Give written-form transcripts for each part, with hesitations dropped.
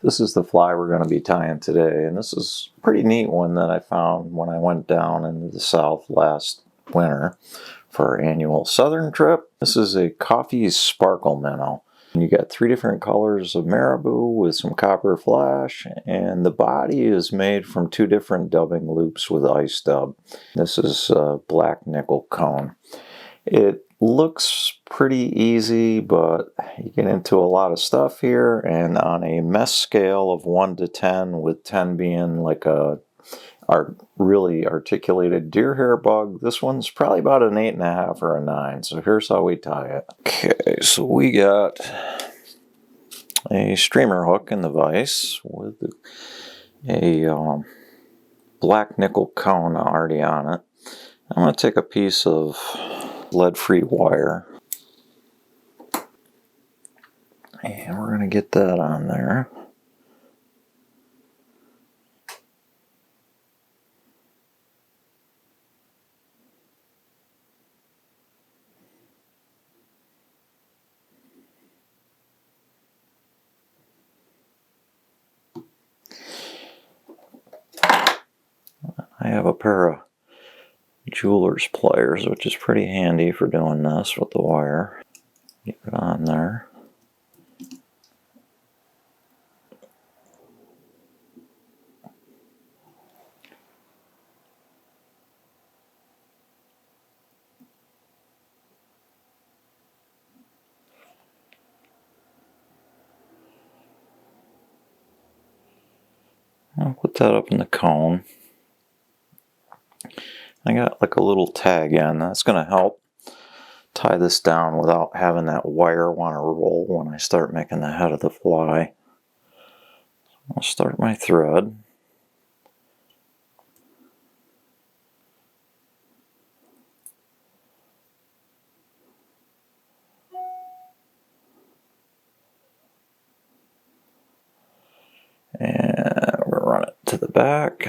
This is the fly we're going to be tying today, and this is a pretty neat one that I found when I went down into the south last winter for our annual southern trip. This is a Coffees Sparkle Minnow. And you got 3 different colors of maribou with some copper flash, and the body is made from 2 different dubbing loops with ice dub. This is a black nickel cone. It looks pretty easy, but you get into a lot of stuff here, and on a mess scale of 1 to 10, with 10 being like a really articulated deer hair bug, this one's probably about an 8.5 or a 9. So here's how we tie it. Okay, so we got a streamer hook in the vise with a black nickel cone already on it. I'm going to take a piece of lead-free wire, and we're going to get that on there. I have a pair of jeweler's pliers, which is pretty handy for doing this with the wire. Get it on there. I'll put that up in the cone. I got like a little tag in. That's going to help tie this down without having that wire want to roll when I start making the head of the fly. I'll start my thread. And we'll run it to the back.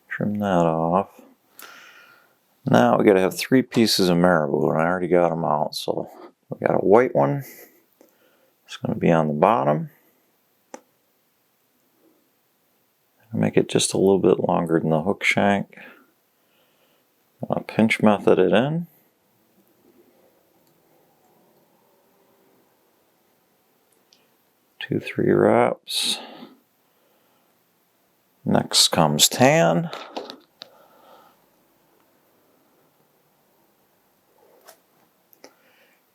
Trim that off. Now we got to have 3 pieces of maribou, and I already got them out. So we got a white one. It's going to be on the bottom. Make it just a little bit longer than the hook shank. I'll pinch method it in. Two, 3 wraps. Next comes tan.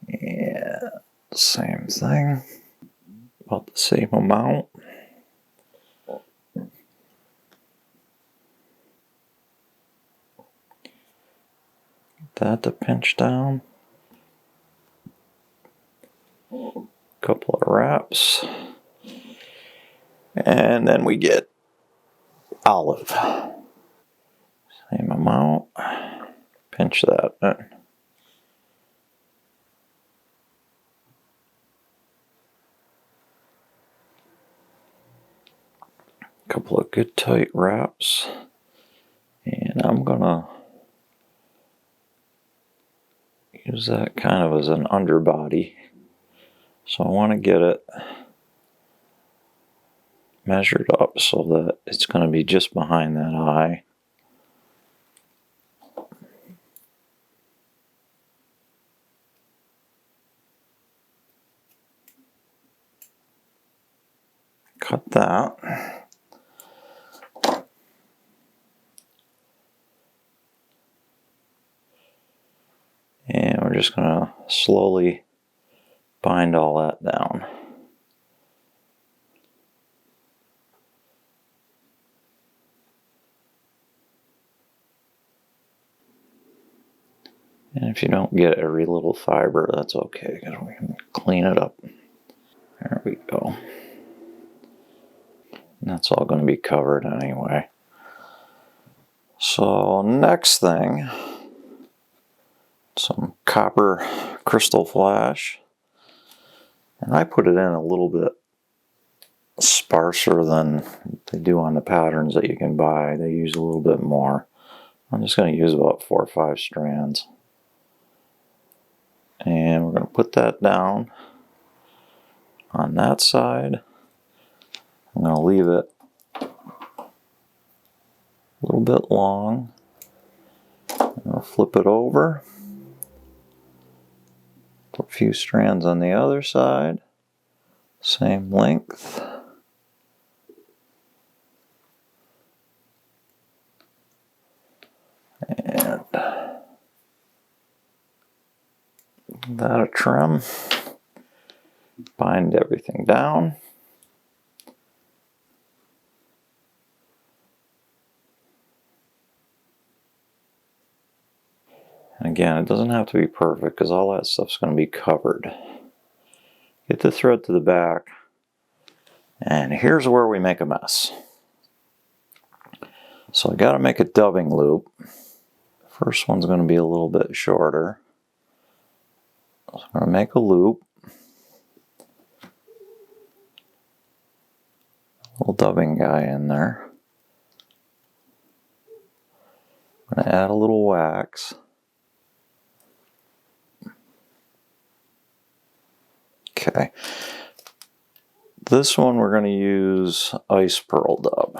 And same thing. About the same amount. That to pinch down. Couple of wraps. And then we get olive. Same amount. Pinch that in. Couple of good tight wraps. And I'm gonna use that kind of as an underbody. So I want to get it measured up so that it's going to be just behind that eye. Cut that. And we're just going to slowly bind all that down. And if you don't get every little fiber, that's okay, because we can clean it up. There we go. And that's all going to be covered anyway. So next thing, some copper Krystal flash. And I put it in a little bit sparser than they do on the patterns that you can buy. They use a little bit more. I'm just going to use about 4 or 5 strands. And we're going to put that down on that side. I'm going to leave it a little bit long. I'll flip it over. Put a few strands on the other side. Same length. And that a trim. Bind everything down. And again, it doesn't have to be perfect because all that stuff's going to be covered. Get the thread to the back. And here's where we make a mess. So I got to make a dubbing loop. First one's going to be a little bit shorter. So I'm going to make a loop. Little dubbing guy in there. I'm going to add a little wax. Okay. This one we're going to use ice pearl dub.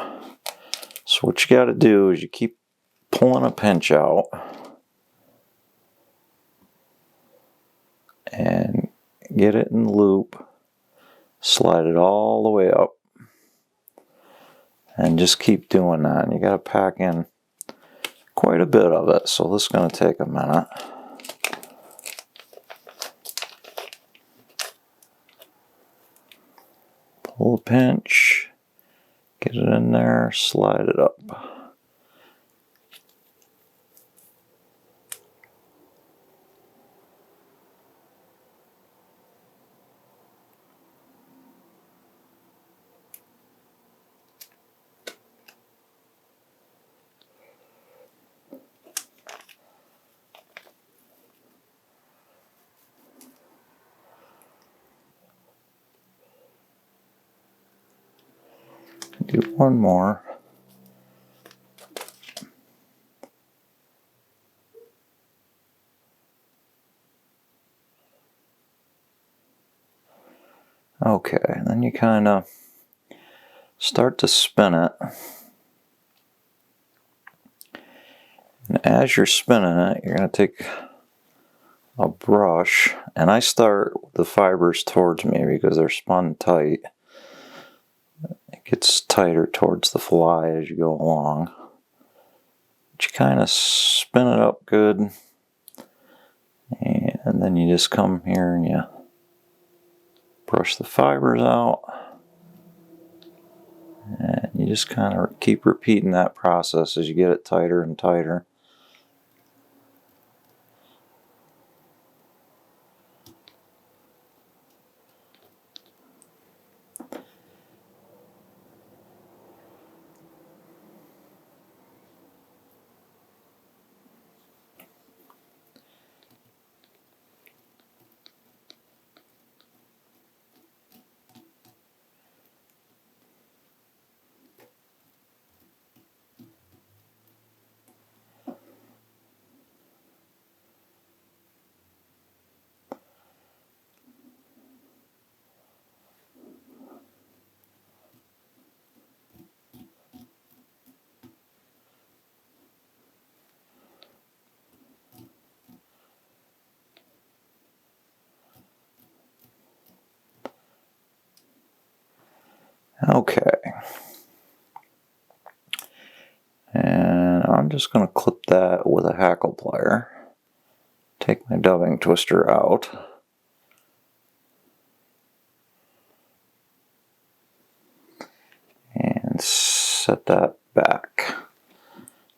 So what you got to do is you keep pulling a pinch out and get it in the loop, slide it all the way up, and just keep doing that. And you got to pack in quite a bit of it, so this is going to take a minute. Pull a pinch, get it in there, slide it up. Do one more. Okay, then you kind of start to spin it. And as you're spinning it, you're going to take a brush, and I start with the fibers towards me because they're spun tight. It gets tighter towards the fly as you go along. But you kind of spin it up good, and then you just come here and you brush the fibers out. And you just kind of keep repeating that process as you get it tighter and tighter. Okay. And I'm just going to clip that with a hackle plier. Take my dubbing twister out. And set that back.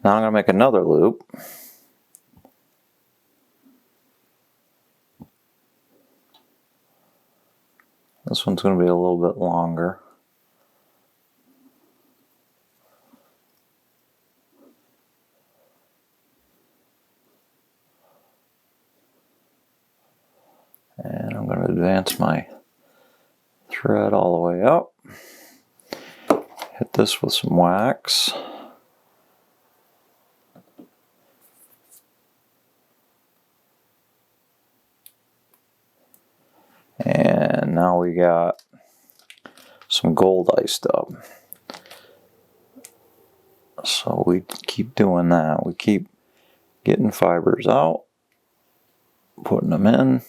Now I'm going to make another loop. This one's going to be a little bit longer. And I'm going to advance my thread all the way up. Hit this with some wax. now we got some gold iced up. So we keep doing that. We keep getting fibers out, putting them in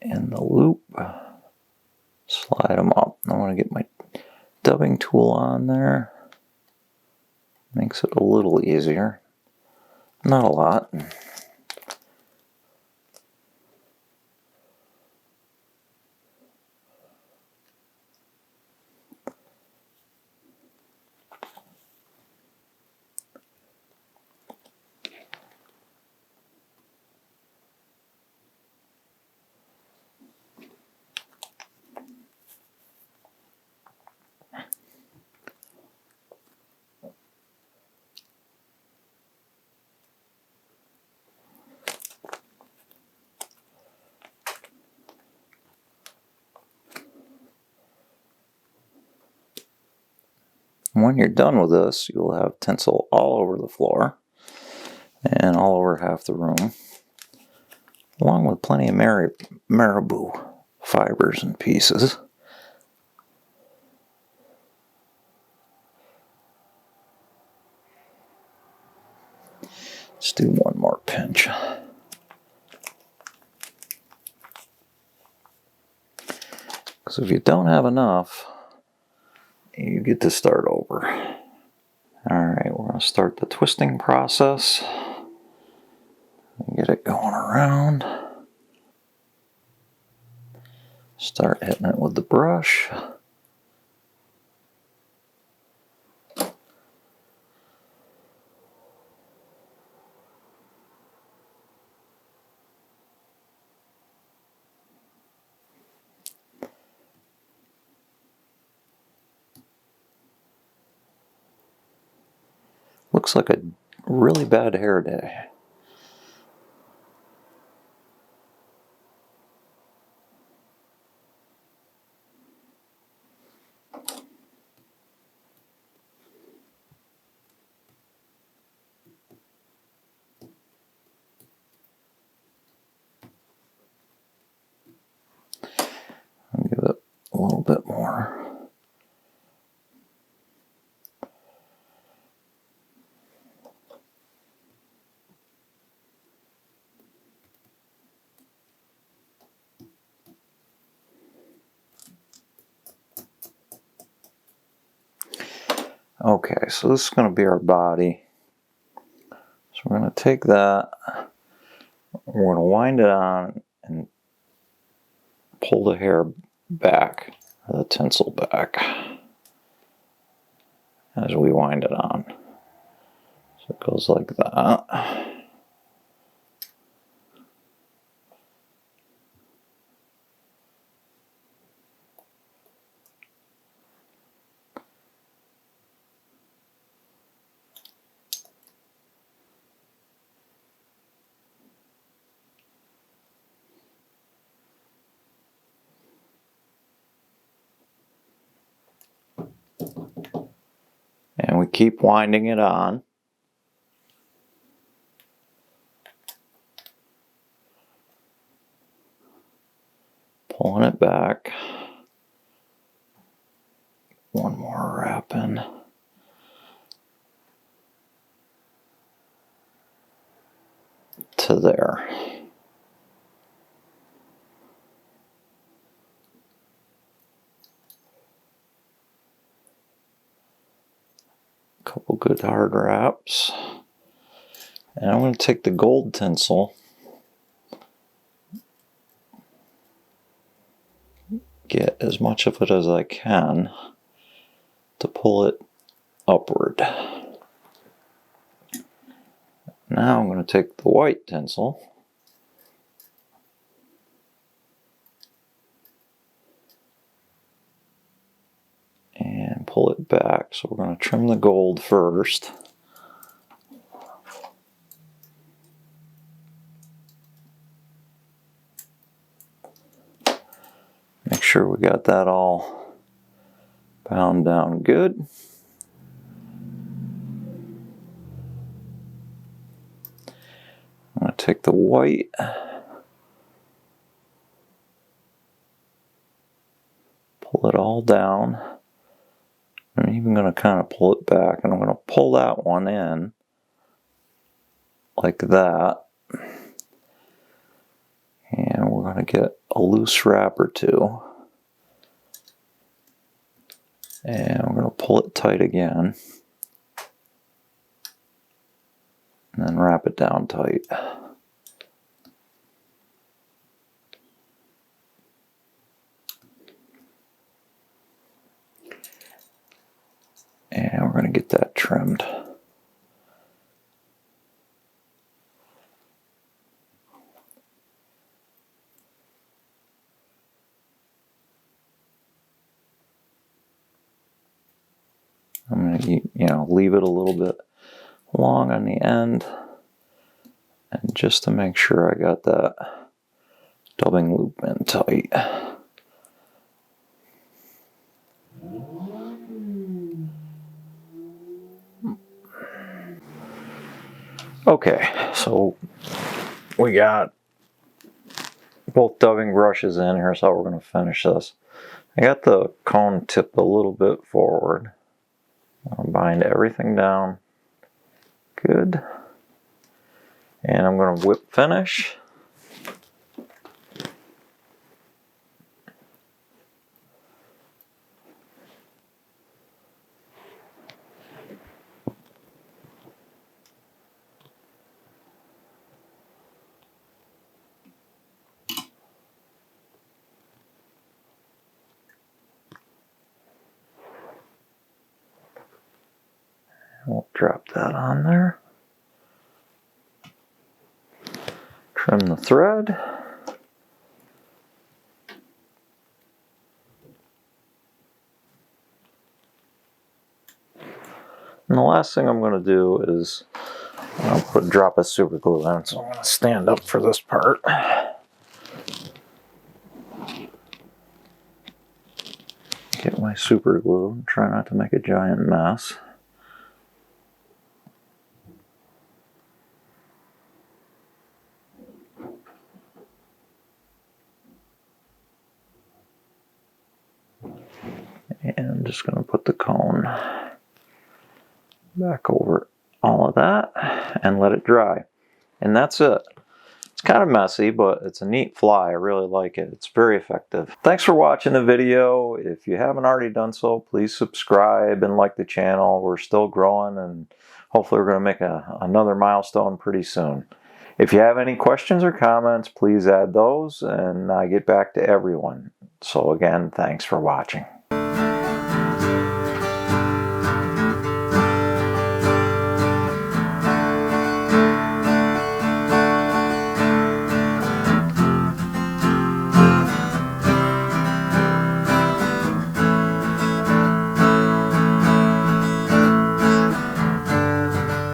the loop, slide them up. I want to get my dubbing tool on there. Makes it a little easier. Not a lot. When you're done with this, you'll have tinsel all over the floor and all over half the room, along with plenty of maribou fibers and pieces. Let's do one more pinch. Because if you don't have enough, you get to start over. Alright, we're going to start the twisting process. Get it going around. Start hitting it with the brush. Looks like a really bad hair day. I'll give it a little bit more. Okay, so this is going to be our body. So we're going to take that, we're going to wind it on and pull the hair back, the tinsel back, as we wind it on. So it goes like that. And we keep winding it on. Pulling it back. One more wrap in. To there. Couple good hard wraps. And I'm going to take the gold tinsel, get as much of it as I can to pull it upward. Now I'm going to take the white tinsel and pull it back. So we're going to trim the gold first. Make sure we got that all bound down good. I'm going to take the white it all down. I'm even going to kind of pull it back, and I'm going to pull that one in like that. And we're going to get a loose wrap or two. And we're going to pull it tight again. And then wrap it down tight. And we're going to get that trimmed. I'm going to, leave it a little bit long on the end, and just to make sure I got that dubbing loop in tight. Okay, so we got both dubbing brushes in. Here's how we're going to finish this. I got the cone tipped a little bit forward. I'll bind everything down good, and I'm going to whip finish. We'll drop that on there. Trim the thread. And the last thing I'm going to do is I'll drop a super glue in, so I'm going to stand up for this part. Get my super glue, try not to make a giant mess. And I'm just going to put the cone back over all of that and let it dry. And that's it. It's kind of messy, but it's a neat fly. I really like it. It's very effective. Thanks for watching the video. If you haven't already done so, please subscribe and like the channel. We're still growing, and hopefully we're going to make another milestone pretty soon. If you have any questions or comments, please add those, and I get back to everyone. So again, thanks for watching.